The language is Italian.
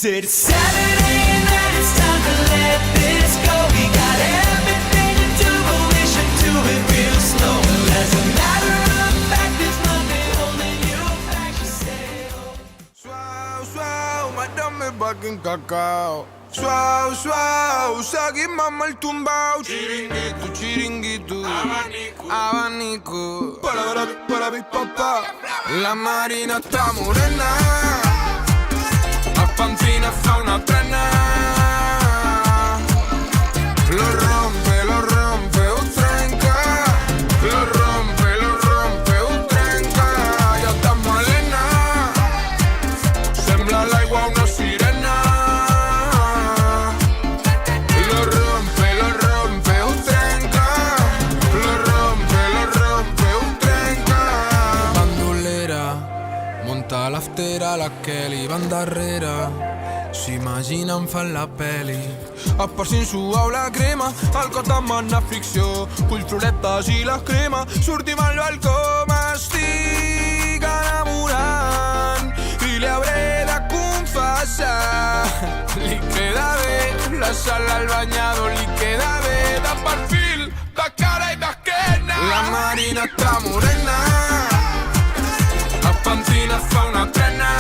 Said it's Saturday night, it's time to let this go. We got everything to do, but we should do it real slow. As a matter of fact, there's nothing holding you back. She said, oh. Suau, suau, mátame pa' que encacao. Suau, suau, sagui mama el tumbao. Chiringuito, chiringuito, abanico, abanico. Para mi papá. La marina está morena, la pancina fa una trena. Lo rompe, un trenca. Lo rompe, un trenca. Ya está morena, sembla l'aigua una sirena. Lo rompe, un trenca. Lo rompe, un trenca. Bandolera, monta l'aftera, la Kelly van darrere. S'imaginen fan la peli. Esparcint suau la crema, el cos demana ficció. Culls floretes i la crema, sortim al balcó. M'estic enamorant i li hauré de confessar. Li queda bé la sala al banyador, li queda bé de perfil, de cara i d'esquena. La marina està morena, la pancina fa una trena.